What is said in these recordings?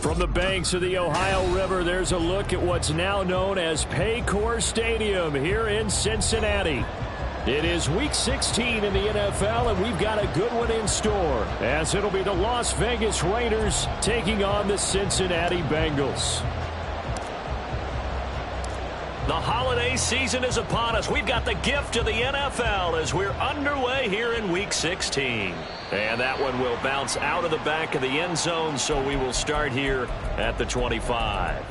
From the banks of the Ohio River, there's a look at what's now known as Paycor Stadium here in Cincinnati. It is Week 16 in the NFL, and we've got a good one in store, as it'll be the Las Vegas Raiders taking on the Cincinnati Bengals. The holiday season is upon us. We've got the gift of the NFL as we're underway here in Week 16. And that one will bounce out of the back of the end zone, so we will start here at the 25.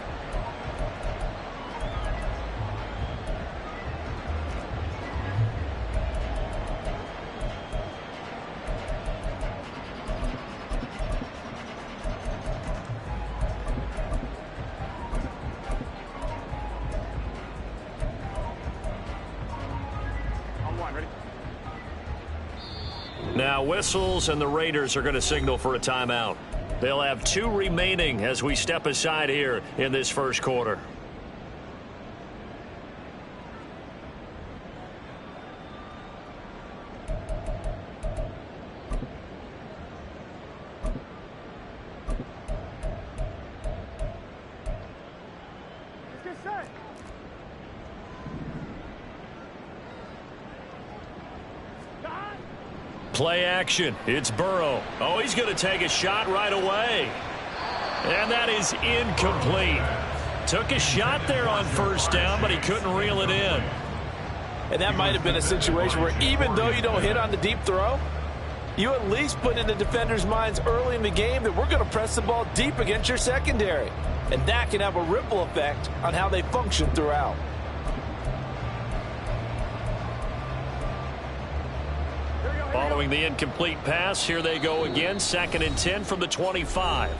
Now whistles, and the Raiders are going to signal for a timeout. They'll have 2 remaining as we step aside here in this first quarter. Play action. It's Burrow. Oh, he's going to take a shot right away. And that is incomplete. Took a shot there on first down, but he couldn't reel it in. And that might have been a situation where even though you don't hit on the deep throw, you at least put in the defenders' minds early in the game that we're going to press the ball deep against your secondary. And that can have a ripple effect on how they function throughout. Following the incomplete pass, here they go again, 2nd and 10 from the 25.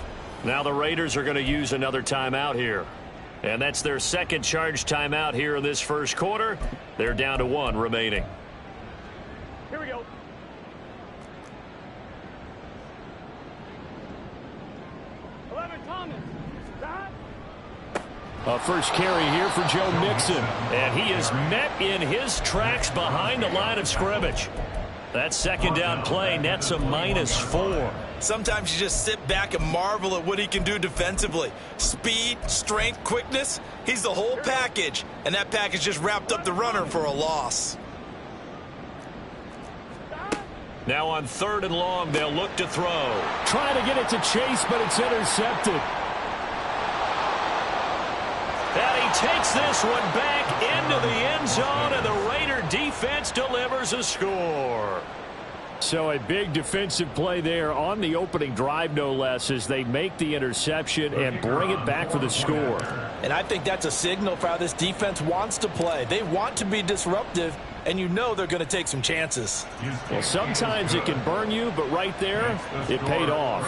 Now the Raiders are going to use another timeout here. And that's their second charge timeout here in this first quarter. They're down to 1 remaining. Here we go. A first carry here for Joe Mixon. And he is met in his tracks behind the line of scrimmage. That second down play nets a -4. Sometimes you just sit back and marvel at what he can do defensively. Speed, strength, quickness, he's the whole package. And that package just wrapped up the runner for a loss. Now on 3rd and long, they'll look to throw. Trying to get it to Chase, but it's intercepted. And he takes this one back into the end zone, and the Raider defense delivers a score. So a big defensive play there on the opening drive, no less, as they make the interception and bring it back for the score. And I think that's a signal for how this defense wants to play. They want to be disruptive, and you know they're going to take some chances. Well, sometimes it can burn you, but right there, it paid off.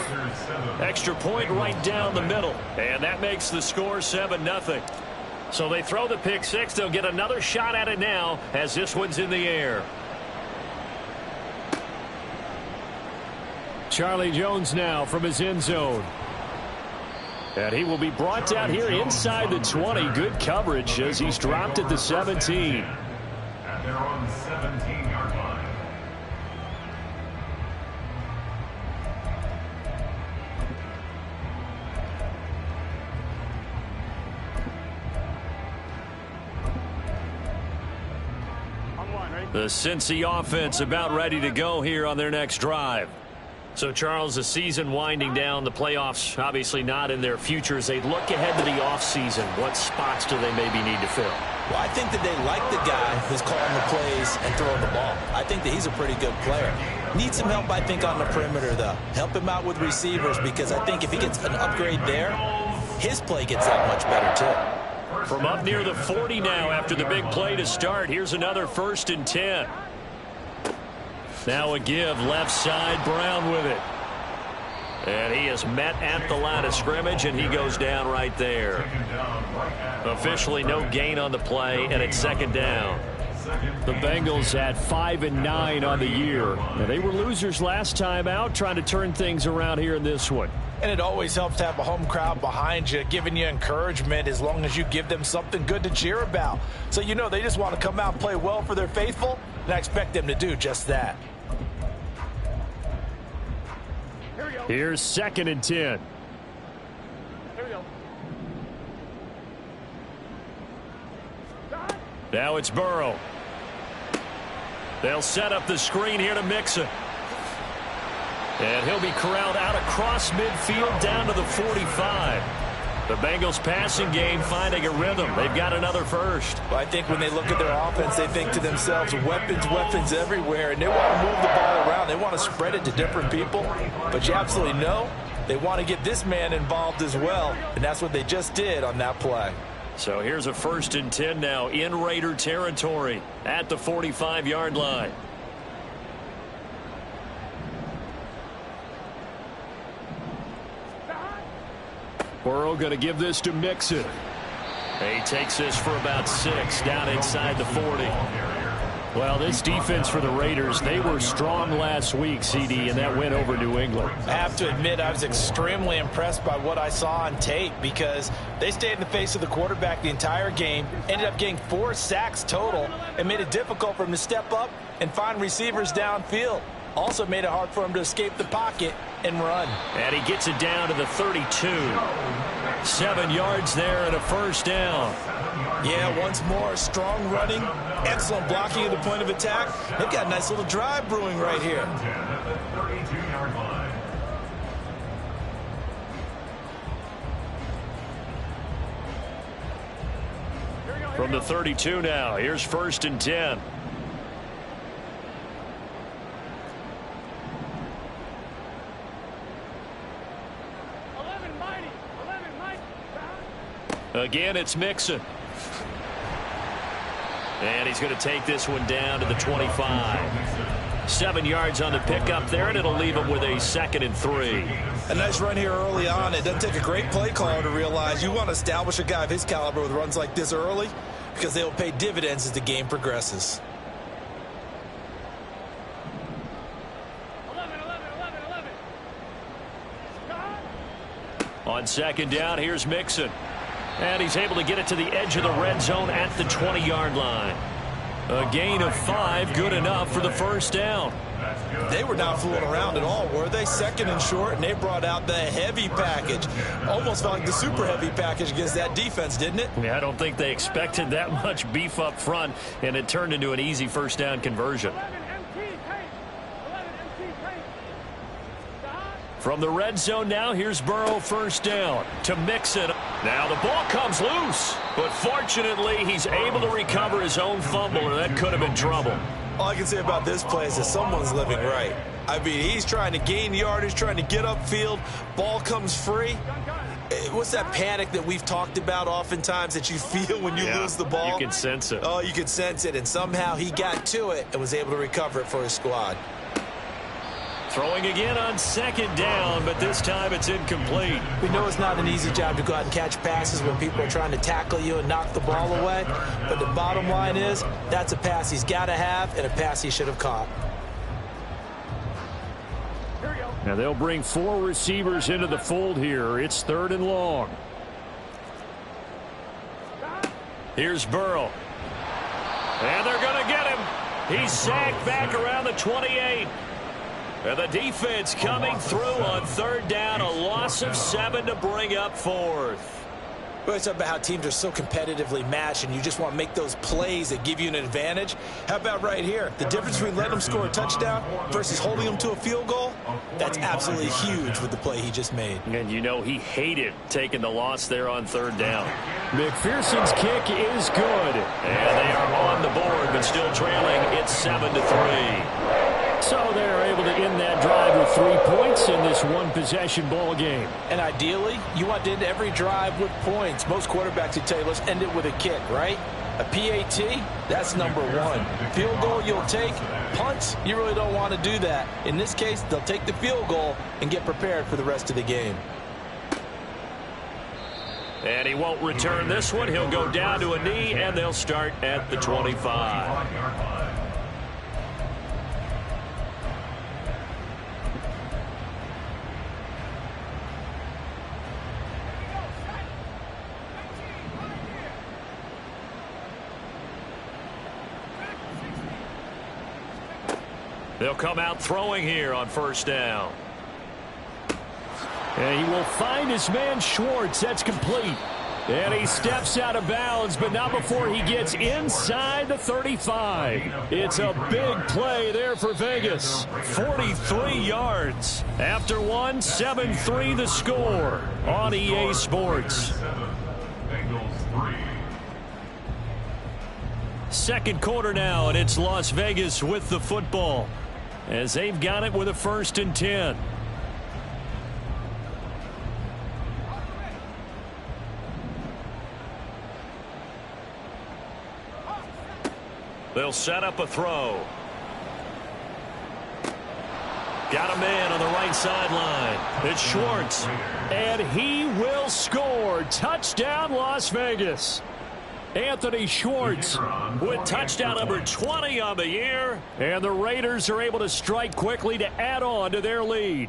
Extra point right down the middle, and that makes the score 7-0. So they throw the pick six. They'll get another shot at it now as this one's in the air. Charlie Jones now from his end zone. And he will be brought down here inside the 20. Good coverage as he's dropped at the 17. And they're on the 17-yard line. The Cincy offense about ready to go here on their next drive. So, Charles, the season winding down, the playoffs obviously not in their future. As they look ahead to the offseason, what spots do they maybe need to fill? Well, I think that they like the guy who's calling the plays and throwing the ball. I think that he's a pretty good player. Needs some help, I think, on the perimeter, though. Help him out with receivers, because I think if he gets an upgrade there, his play gets that much better, too. From up near the 40 now after the big play to start. Here's another 1st and 10. Now a give left side, Brown with it. And he is met at the line of scrimmage, and he goes down right there. Officially no gain on the play, and it's 2nd down. The Bengals at 5-9 on the year. Now, they were losers last time out, trying to turn things around here in this one. And it always helps to have a home crowd behind you, giving you encouragement as long as you give them something good to cheer about. So you know they just want to come out and play well for their faithful, and I expect them to do just that. Here's 2nd and 10. Now it's Burrow. They'll set up the screen here to Mixon. And he'll be corralled out across midfield down to the 45. The Bengals passing game finding a rhythm. They've got another first. Well, I think when they look at their offense, they think to themselves, weapons, weapons everywhere, and they want to move the ball around. They want to spread it to different people. But you absolutely know they want to get this man involved as well, and that's what they just did on that play. So here's a 1st and 10 now in Raider territory at the 45-yard line. Burrow going to give this to Mixon. He takes this for about 6 down inside the 40. Well, this defense for the Raiders, they were strong last week, CD, and that went over New England. I have to admit, I was extremely impressed by what I saw on tape because they stayed in the face of the quarterback the entire game, ended up getting 4 sacks total, and made it difficult for him to step up and find receivers downfield. Also made it hard for him to escape the pocket and run. And he gets it down to the 32. 7 yards there and a 1st down. Yeah, once more, strong running, excellent blocking at the point of attack. They've got a nice little drive brewing right here. At the 32-yard line. From the 32 now, here's 1st and 10. Again, it's Mixon. And he's going to take this one down to the 25. 7 yards on the pickup there, and it'll leave him with a 2nd and 3. A nice run here early on. It doesn't take a great play caller to realize you want to establish a guy of his caliber with runs like this early because they will pay dividends as the game progresses. 11. On 2nd down, here's Mixon. And he's able to get it to the edge of the red zone at the 20-yard line. A gain of 5, good enough for the 1st down. They were not fooling around at all, were they? 2nd and short, and they brought out the heavy package. Almost felt like the super heavy package against that defense, didn't it? Yeah, I don't think they expected that much beef up front, and it turned into an easy 1st down conversion. From the red zone now, here's Burrow 1st down to Mixon. Now the ball comes loose, but fortunately he's able to recover his own fumble, or that could have been trouble. All I can say about this play is that someone's living right. I mean, he's trying to gain yardage, trying to get upfield. Ball comes free. What's that panic that we've talked about oftentimes that you feel when you lose the ball? You can sense it. Oh, you can sense it, and somehow he got to it and was able to recover it for his squad. Throwing again on 2nd down, but this time it's incomplete. We know it's not an easy job to go out and catch passes when people are trying to tackle you and knock the ball away. But the bottom line is, that's a pass he's got to have and a pass he should have caught. Now they'll bring 4 receivers into the fold here. It's 3rd and long. Here's Burrow. And they're going to get him. He's sacked back around the 28. And the defense coming through on 3rd down, a loss of 7 to bring up 4th. We talk about how teams are so competitively matched and you just want to make those plays that give you an advantage. How about right here? The difference between letting them score a touchdown versus holding them to a field goal, that's absolutely huge with the play he just made. And you know he hated taking the loss there on 3rd down. McPherson's kick is good. And they are on the board, but still trailing. It's 7-3. So they're able to end that drive with 3 points in this one-possession ball game. And ideally, you want to end every drive with points. Most quarterbacks would tell you, let's end it with a kick, right? A PAT, that's number 1. Field goal you'll take. Punts, you really don't want to do that. In this case, they'll take the field goal and get prepared for the rest of the game. And he won't return this one. He'll go down to a knee, and they'll start at the 25. They'll come out throwing here on 1st down. And he will find his man Schwartz. That's complete. And he steps out of bounds, but not before he gets inside the 35. It's a big play there for Vegas. 43 yards. After one, 7-3 the score on EA Sports. Second quarter now, and it's Las Vegas with the football as they've got it with a 1st and 10. They'll set up a throw. Got a man on the right sideline. It's Schwartz. And he will score. Touchdown, Las Vegas. Anthony Schwartz with touchdown number 20 on the year. And the Raiders are able to strike quickly to add on to their lead.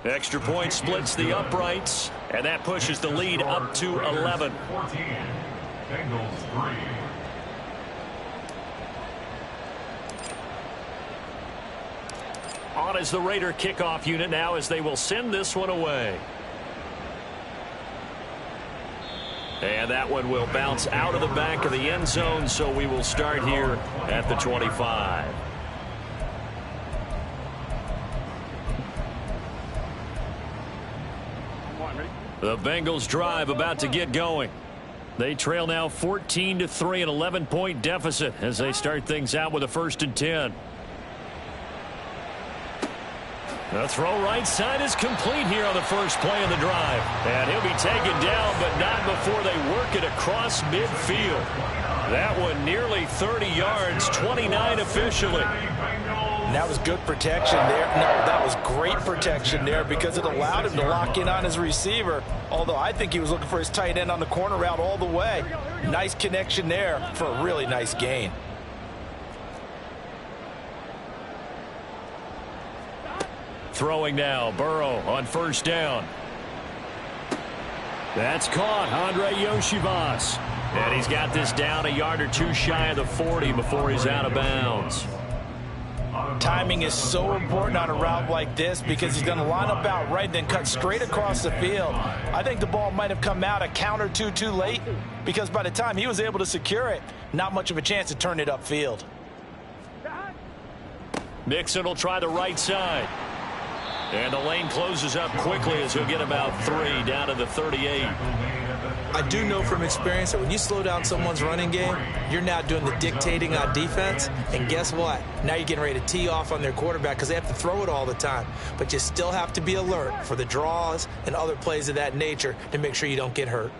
Extra point splits the uprights, and that pushes the lead up to 11. 14. Bengals 3. On is the Raider kickoff unit now as they will send this one away. And that one will bounce out of the back of the end zone, so we will start here at the 25. The Bengals drive about to get going. They trail now 14-3, an 11-point deficit as they start things out with a 1st and 10. The throw right side is complete here on the first play of the drive. And he'll be taken down, but not before they work it across midfield. That one nearly 30 yards, 29 officially. And that was good protection there. No, that was great protection there because it allowed him to lock in on his receiver. Although I think he was looking for his tight end on the corner route all the way. Nice connection there for a really nice gain. Throwing now, Burrow on 1st down. That's caught, Andre Yoshivas. And he's got this down a yard or two shy of the 40 before he's out of bounds. Timing is so important on a route like this because he's going to line up out right, then cut straight across the field. I think the ball might have come out a count or two too late because by the time he was able to secure it, not much of a chance to turn it upfield. Mixon will try the right side. And the lane closes up quickly as he'll get about 3 down to the 38. I do know from experience that when you slow down someone's running game, you're now doing the dictating on defense. And guess what? Now you're getting ready to tee off on their quarterback because they have to throw it all the time. But you still have to be alert for the draws and other plays of that nature to make sure you don't get hurt.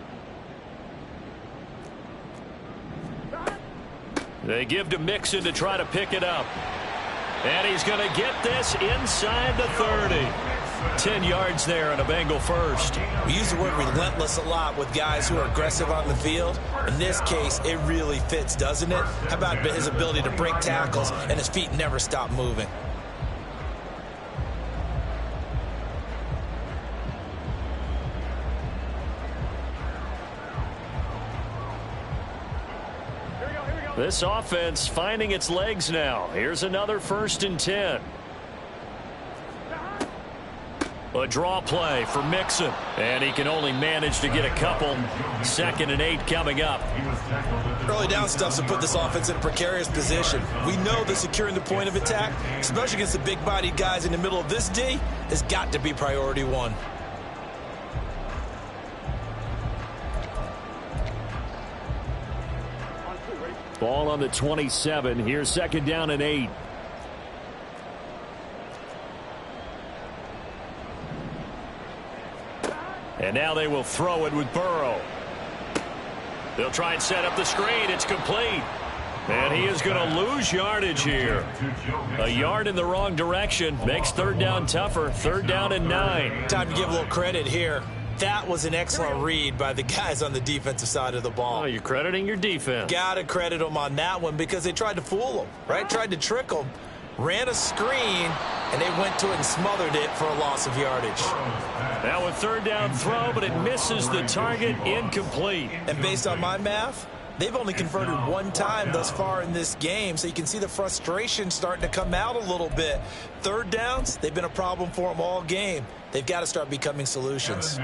They give to Mixon to try to pick it up. And he's going to get this inside the 30. 10 yards there and a Bengal first. We use the word relentless a lot with guys who are aggressive on the field. In this case, it really fits, doesn't it? How about his ability to break tackles and his feet never stop moving? This offense finding its legs now. Here's another 1st and 10. A draw play for Mixon. And he can only manage to get a couple. 2nd and 8 coming up. Early down stuff to put this offense in a precarious position. We know that securing the point of attack, especially against the big-bodied guys in the middle of this D, has got to be priority one. Ball on the 27. Here's 2nd down and 8. And now they will throw it with Burrow. They'll try and set up the screen. It's complete. And he is going to lose yardage here. A yard in the wrong direction makes 3rd down tougher. 3rd down and 9. Time to give a little credit here. That was an excellent read by the guys on the defensive side of the ball. Oh, you're crediting your defense. Gotta credit them on that one because they tried to fool them, right? Tried to trick them. Ran a screen, and they went to it and smothered it for a loss of yardage. Now a 3rd down throw, but it misses the target, incomplete. And based on my math, They've only converted one time thus far in this game, so you can see the frustration starting to come out a little bit. Third downs, they've been a problem for them all game. They've got to start becoming solutions.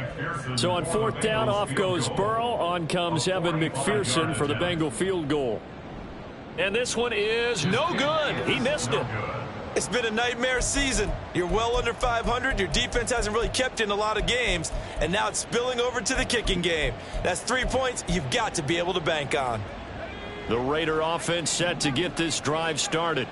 So on fourth down, off goes Burrow. On comes Evan McPherson for the Bengal field goal. And this one is no good. He missed it. It's been a nightmare season. You're well under 500. Your defense hasn't really kept you in a lot of games, and now it's spilling over to the kicking game. That's 3 points you've got to be able to bank on. The Raider offense set to get this drive started.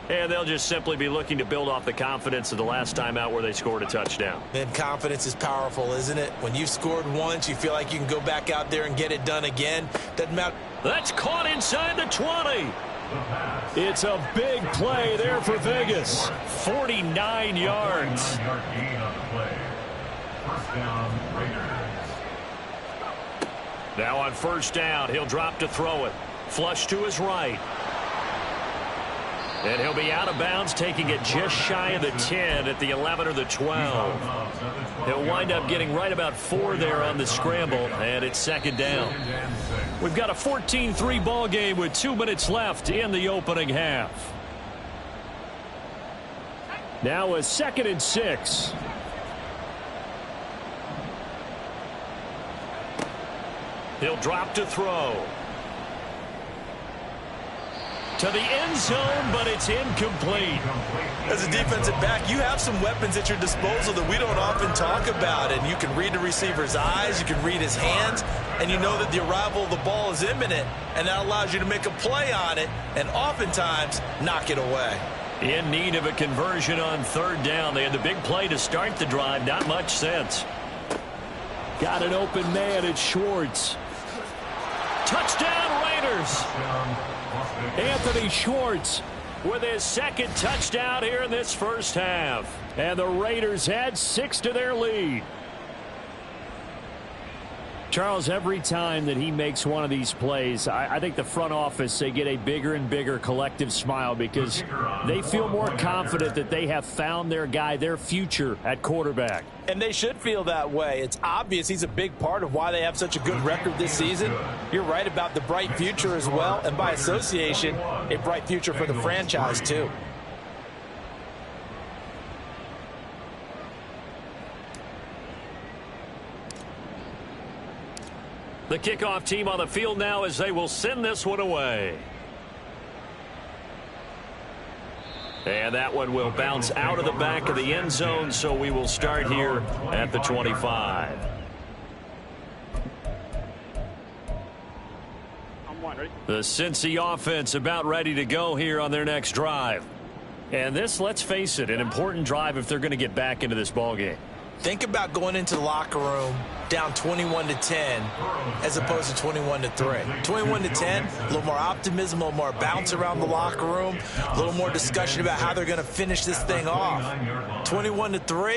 And they'll just simply be looking to build off the confidence of the last time out where they scored a touchdown. And confidence is powerful, isn't it? When you've scored once, you feel like you can go back out there and get it done again. Doesn't matter. That's caught inside the 20. It's a big play there for Vegas. 49 yards. 49-yard gain on the play. First down, Raiders. Now on first down, he'll drop to throw it. Flush to his right. And he'll be out of bounds, taking it just shy of the 10 at the 11 or the 12. He'll wind up getting right about 4 there on the scramble, and it's second down. We've got a 14-3 ball game with 2 minutes left in the opening half. Now a 2nd and 6. He'll drop to throw. To the end zone, but it's incomplete. As a defensive back, you have some weapons at your disposal that we don't often talk about. And you can read the receiver's eyes, you can read his hands, and you know that the arrival of the ball is imminent. And that allows you to make a play on it and oftentimes knock it away. In need of a conversion on third down. They had the big play to start the drive. Not much sense. Got an open man at Schwartz. Touchdown Raiders. Anthony Schwartz with his second touchdown here in this first half. And the Raiders add 6 to their lead. Charles, every time that he makes one of these plays, I think the front office, they get a bigger and bigger collective smile because they feel more confident that they have found their guy, their future at quarterback. And they should feel that way. It's obvious he's a big part of why they have such a good record this season. You're right about the bright future as well, and by association, a bright future for the franchise too. The kickoff team on the field now as they will send this one away. And that one will bounce out of the back of the end zone, so we will start here at the 25. The Cincy offense about ready to go here on their next drive. And this, let's face it, an important drive if they're going to get back into this ballgame. Think about going into the locker room down 21-10 as opposed to 21-3. 21-10, a little more optimism, a little more bounce around the locker room, a little more discussion about how they're going to finish this thing off. 21-3,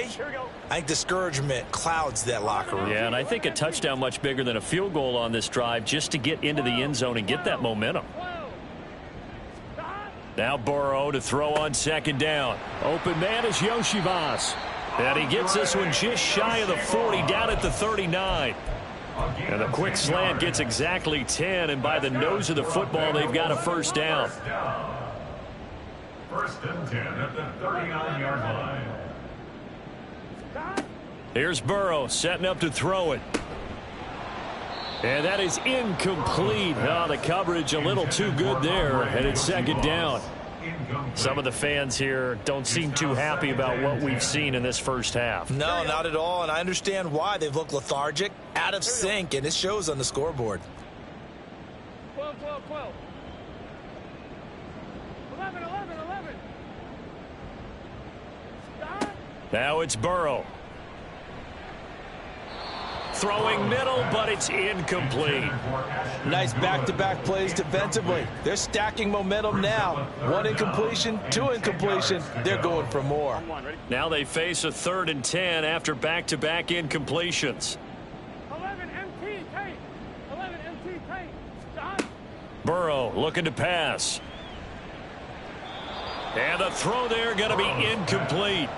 I think discouragement clouds that locker room. Yeah, and I think a touchdown much bigger than a field goal on this drive just to get into the end zone and get that momentum. Now Burrow to throw on second down. Open man is Yoshivas. And he gets this one just shy of the 40, down at the 39. And the quick slant gets exactly 10, and by the nose of the football, they've got a first down. First and 10 at the 39-yard line. Here's Burrow setting up to throw it. And that is incomplete. Oh, the coverage a little too good there, and it's second down. Some of the fans here don't seem too happy about what we've seen in this first half. No, not at all, and I understand why. They've looked lethargic, out of sync, and it shows on the scoreboard. 12, 12, 12. 11, 11, 11. Stop. Now it's Burrow. Throwing middle, but it's incomplete. Nice back-to-back plays defensively. They're stacking momentum now. 1 incompletion, 2 incompletion. They're going for more. Now they face a 3rd and 10 after back-to-back incompletions. 11 MT tape. 11 MT tape. Stop. Burrow looking to pass. And the throw there going to be incomplete.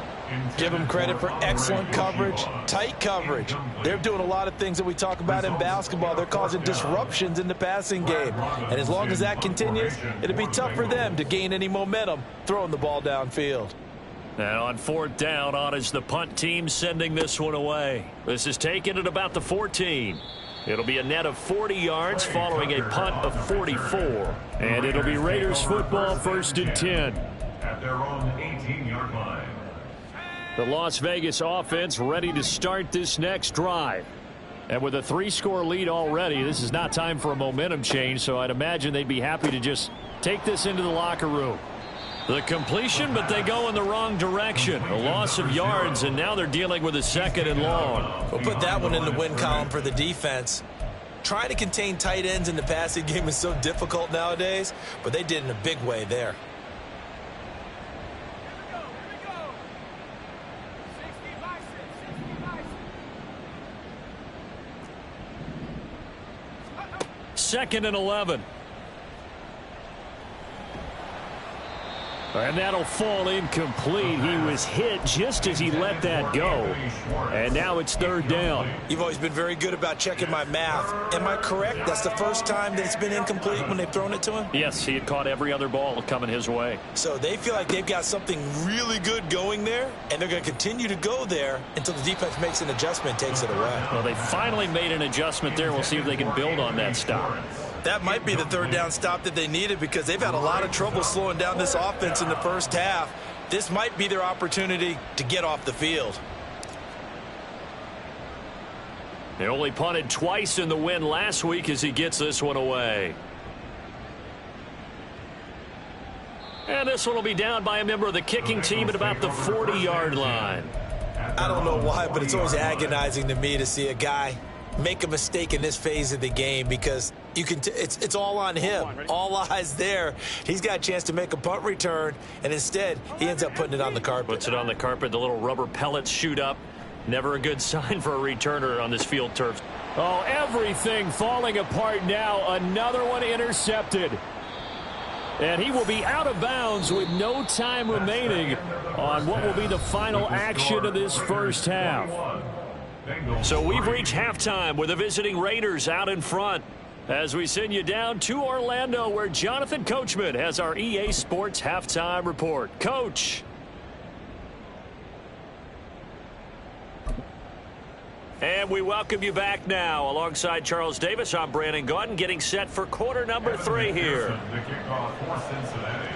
Give them credit for excellent coverage, tight coverage. They're doing a lot of things that we talk about in basketball. They're causing disruptions in the passing game. And as long as that continues, it'll be tough for them to gain any momentum throwing the ball downfield. And on fourth down, on is the punt team sending this one away. This is taken at about the 14. It'll be a net of 40 yards following a punt of 44. And it'll be Raiders football, 1st and 10. At their own 18-yard line. The Las Vegas offense ready to start this next drive. And with a 3-score lead already, this is not time for a momentum change, so I'd imagine they'd be happy to just take this into the locker room. The completion, but they go in the wrong direction. A loss of yards, and now they're dealing with a 2nd and long. We'll put that one in the win column for the defense. Trying to contain tight ends in the passing game is so difficult nowadays, but they did in a big way there. Second and 11. And that'll fall incomplete. He was hit just as he let that go. And now it's 3rd down. You've always been very good about checking my math. Am I correct? That's the first time that it's been incomplete when they've thrown it to him? Yes, he had caught every other ball coming his way. So they feel like they've got something really good going there, and they're going to continue to go there until the defense makes an adjustment and takes it away. Well, they finally made an adjustment there. We'll see if they can build on that stop. That might be the 3rd down stop that they needed because they've had a lot of trouble slowing down this offense in the first half. This might be their opportunity to get off the field. They only punted twice in the win last week as he gets this one away. And this one will be down by a member of the kicking team at about the 40-yard line. I don't know why, but it's always agonizing to me to see a guy make a mistake in this phase of the game because you can it's all on him. All eyes there. He's got a chance to make a punt return, and instead he ends up putting it on the carpet. Puts it on the carpet. The little rubber pellets shoot up. Never a good sign for a returner on this field turf. Oh, everything falling apart now. Another one intercepted. And he will be out of bounds with no time remaining on what will be the final action of this first half. So we've reached halftime with the visiting Raiders out in front as we send you down to Orlando where Jonathan Coachman has our EA Sports halftime report. Coach. And we welcome you back now. Alongside Charles Davis, I'm Brandon Gaudin getting set for quarter number 3 here. The kickoff for Cincinnati.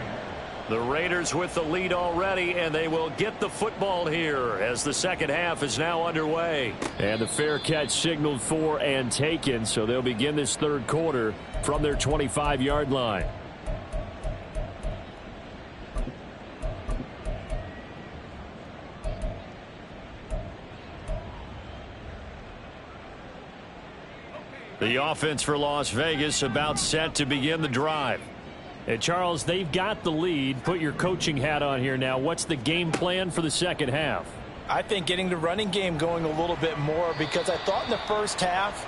The Raiders with the lead already, and they will get the football here as the second half is now underway. And the fair catch signaled for and taken, so they'll begin this 3rd quarter from their 25-yard line. The offense for Las Vegas about set to begin the drive. And Charles, they've got the lead. Put your coaching hat on here now. What's the game plan for the second half? I think getting the running game going a little bit more because I thought in the first half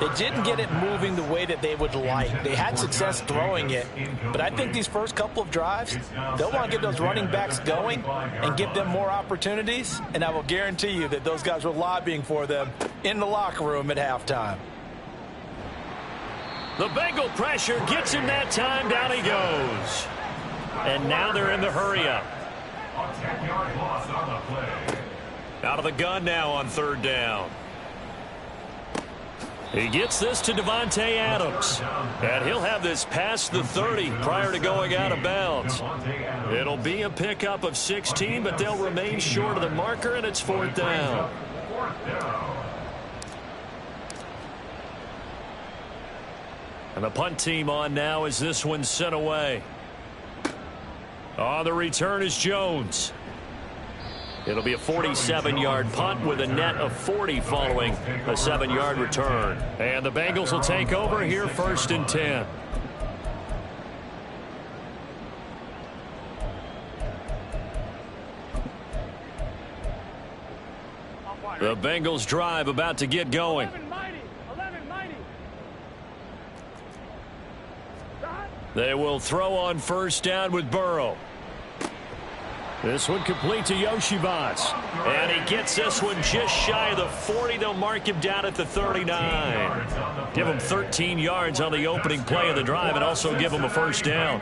they didn't get it moving the way that they would like. They had success throwing it, but I think these first couple of drives, they'll want to get those running backs going and give them more opportunities, and I will guarantee you that those guys were lobbying for them in the locker room at halftime. The Bengal pressure gets him that time. Down he goes. And now they're in the hurry-up. A 10-yard loss on the play. Out of the gun now on 3rd down. He gets this to Davante Adams. And he'll have this past the 30 prior to going out of bounds. It'll be a pickup of 16, but they'll remain short of the marker, and it's 4th down. 4th down. And the punt team on now as this one's sent away. On the return is Jones. It'll be a 47-yard punt with a net of 40 following a 7-yard return. And the Bengals will take over here 1st and 10. The Bengals drive about to get going. They will throw on 1st down with Burrow. This one complete to Yoshibas. And he gets this one just shy of the 40. They'll mark him down at the 39. Give him 13 yards on the opening play of the drive and also give him a first down.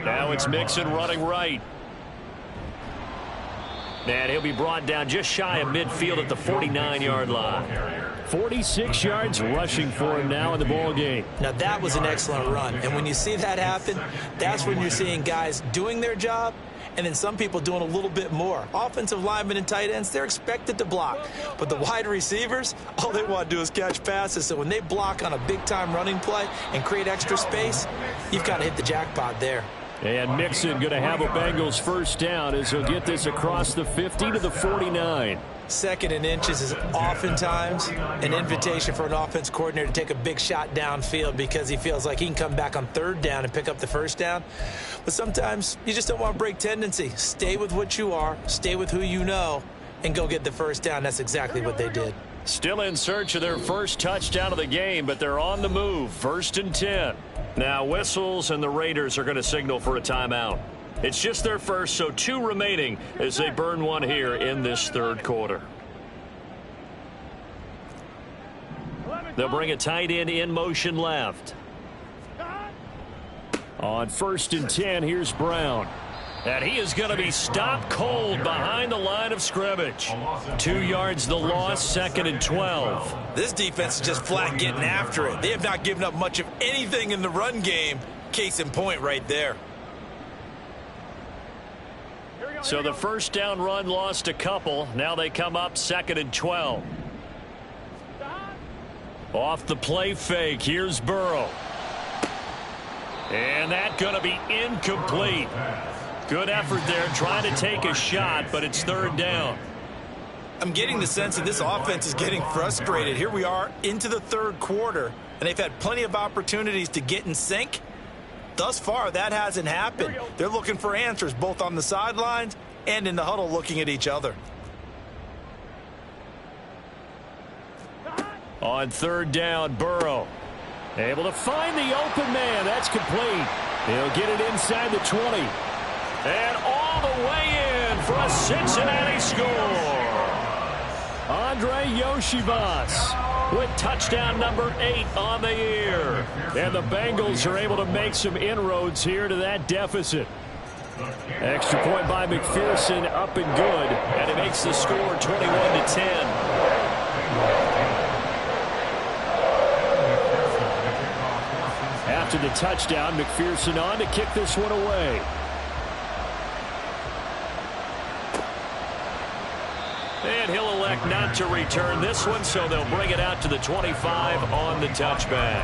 Now it's Mixon running right. And he'll be brought down just shy of midfield at the 49-yard line. 46 yards rushing for him now in the ball game. Now that was an excellent run. And when you see that happen, that's when you're seeing guys doing their job and then some people doing a little bit more. Offensive linemen and tight ends, they're expected to block. But the wide receivers, all they want to do is catch passes. So when they block on a big-time running play and create extra space, you've got to hit the jackpot there. And Mixon going to have a Bengals first down as he'll get this across the 50 to the 49. Second and inches is oftentimes an invitation for an offense coordinator to take a big shot downfield because he feels like he can come back on third down and pick up the first down. But sometimes you just don't want to break tendency. Stay with what you are, stay with who you know, and go get the first down. That's exactly what they did. Still in search of their first touchdown of the game, but they're on the move. 1st and 10. Now whistles and the Raiders are going to signal for a timeout. It's just their first, so 2 remaining as they burn one here in this third quarter. They'll bring a tight end in motion left. On 1st and 10, here's Brown. And he is going to be stopped cold behind the line of scrimmage. 2 yards the loss, 2nd and 12. This defense is just flat getting after it. They have not given up much of anything in the run game. Case in point right there. So the first down run lost a couple. Now they come up 2nd and 12. Off the play fake, here's Burrow. And that's going to be incomplete. Good effort there, trying to take a shot, but it's 3rd down. I'm getting the sense that this offense is getting frustrated. Here we are into the third quarter, and they've had plenty of opportunities to get in sync. Thus far, that hasn't happened. They're looking for answers both on the sidelines and in the huddle looking at each other. On 3rd down, Burrow. Able to find the open man. That's complete. He'll get it inside the 20. And all the way in for a Cincinnati score. Andre Yoshibas with touchdown number 8 on the year. And the Bengals are able to make some inroads here to that deficit. Extra point by McPherson, up and good. And it makes the score 21-10. After the touchdown, McPherson on to kick this one away. And he'll elect not to return this one, so they'll bring it out to the 25 on the touchback.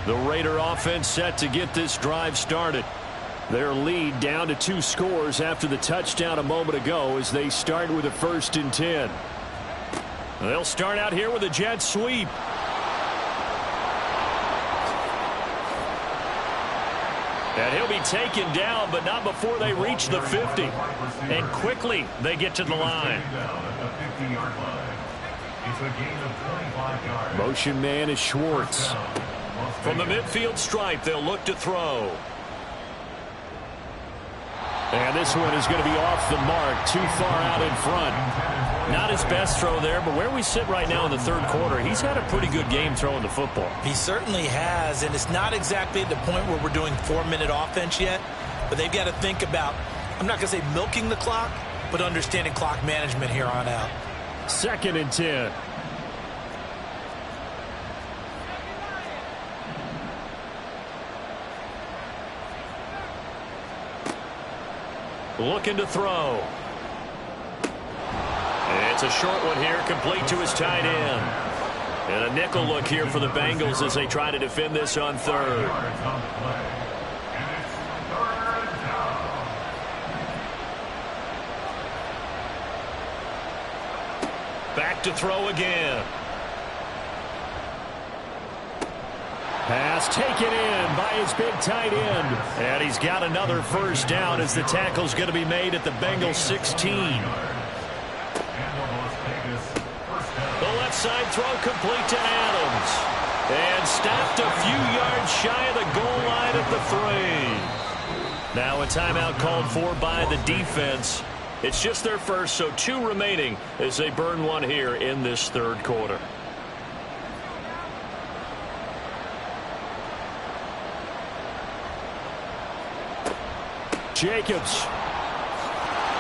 The Raider offense set to get this drive started. Their lead down to 2 scores after the touchdown a moment ago as they start with a 1st and 10. They'll start out here with a jet sweep. And he'll be taken down, but not before they reach the 50. And quickly they get to the line. Motion man is Schwartz. From the midfield stripe, they'll look to throw. And this one is going to be off the mark, too far out in front. Not his best throw there, but where we sit right now in the third quarter, he's had a pretty good game throwing the football. He certainly has, and it's not exactly at the point where we're doing 4-minute offense yet, but they've got to think about, I'm not going to say milking the clock, but understanding clock management here on out. 2nd and 10. Looking to throw. It's a short one here, complete to his tight end. And a nickel look here for the Bengals as they try to defend this on 3rd. Back to throw again. Pass taken in by his big tight end. And he's got another first down as the tackle's going to be made at the Bengals 16. The left side throw complete to Adams. And stopped a few yards shy of the goal line at the 3. Now a timeout called for by the defense. It's just their first, so 2 remaining as they burn one here in this third quarter. Jacobs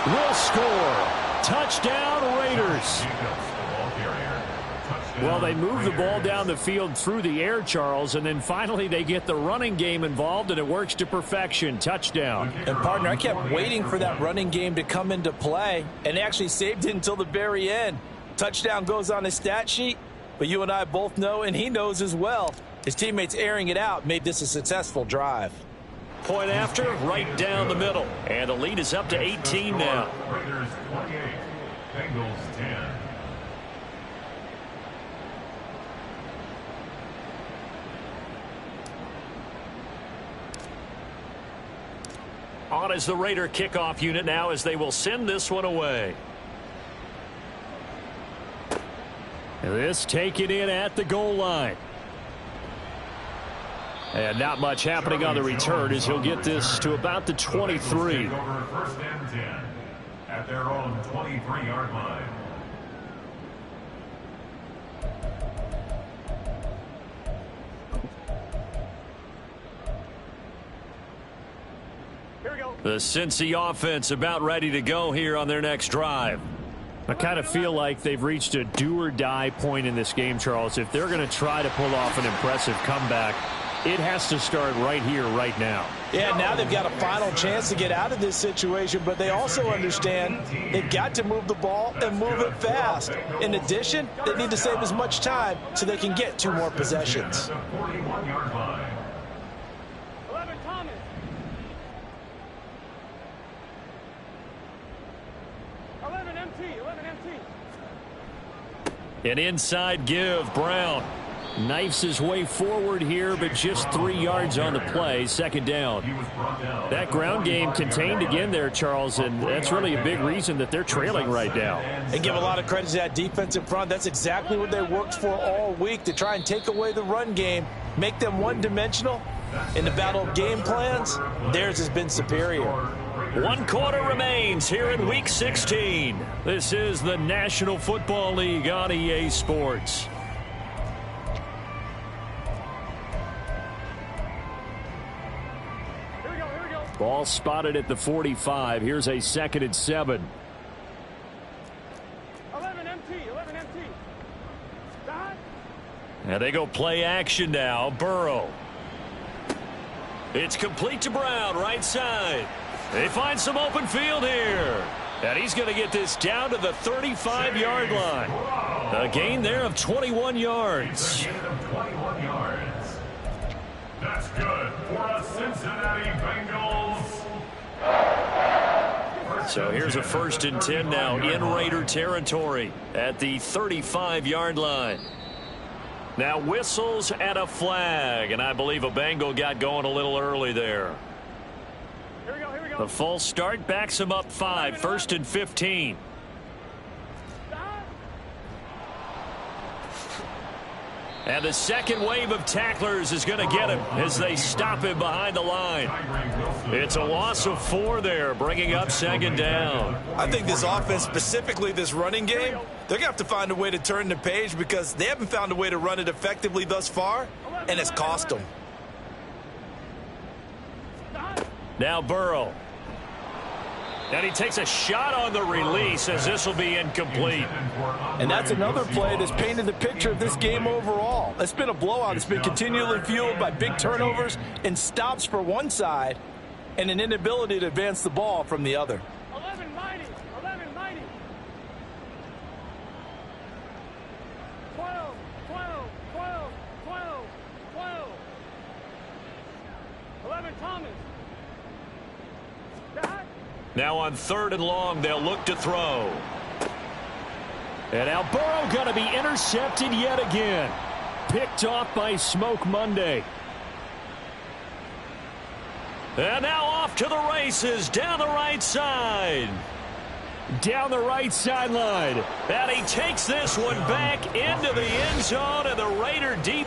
will score. Touchdown, Raiders. Well, they move the ball down the field through the air, Charles, and then finally they get the running game involved, and it works to perfection. Touchdown. And, partner, I kept waiting for that running game to come into play, and they actually saved it until the very end. Touchdown goes on his stat sheet, but you and I both know, and he knows as well, his teammates airing it out made this a successful drive. Point after, right down the middle. And the lead is up to 18 now. Raiders 28, Bengals 10. On is the Raider kickoff unit now as they will send this one away. This taken in at the goal line. And not much happening on the return as he'll get this to about the 23. Over first and 10 at their own 23-yard line. Here we go. The Cincy offense about ready to go here on their next drive. I kind of feel like they've reached a do-or-die point in this game, Charles. If they're going to try to pull off an impressive comeback, it has to start right here, right now. Yeah, now they've got a final chance to get out of this situation, but they also understand they've got to move the ball and move it fast. In addition, they need to save as much time so they can get 2 more possessions. 41-yard line. 11 Thomas. 11 MT. 11 MT. An inside give, Brown. Knifes his way forward here, but just 3 yards on the play. Second down. That ground game contained again there, Charles, and that's really a big reason that they're trailing right now. And give a lot of credit to that defensive front. That's exactly what they worked for all week, to try and take away the run game, make them one-dimensional. In the battle of game plans, theirs has been superior. 1 quarter remains here in Week 16. This is the National Football League on EA Sports. Ball spotted at the 45. Here's a 2nd and 7. 11 MT. 11 MT. Dot. And they go play action now. Burrow. It's complete to Brown, right side. They find some open field here. And he's going to get this down to the 35-yard line. A gain there of 21 yards. That's good for a Cincinnati Bengals. So here's a 1st and 10 now in Raider territory at the 35-yard line. Now whistles and a flag, and I believe a Bengal got going a little early there. Here we go. Here we go. The false start backs him up 5, 1st and 15. And the second wave of tacklers is going to get him as they stop him behind the line. It's a loss of 4 there, bringing up 2nd down. I think this offense, specifically this running game, they're going to have to find a way to turn the page because they haven't found a way to run it effectively thus far, and it's cost them. Now Burrow. And he takes a shot on the release as this will be incomplete. And that's another play that's painted the picture of this game overall. It's been a blowout. It's been continually fueled by big turnovers and stops for one side and an inability to advance the ball from the other. 11 mighty. 11 mighty. 12. 12. 12. 12. 12. 11 Thomas. Dot. Now on 3rd and long, they'll look to throw. And now Burrow going to be intercepted yet again. Picked off by Smoke Monday. And now off to the races down the right side. Down the right sideline. And he takes this one back into the end zone, and the Raider deep.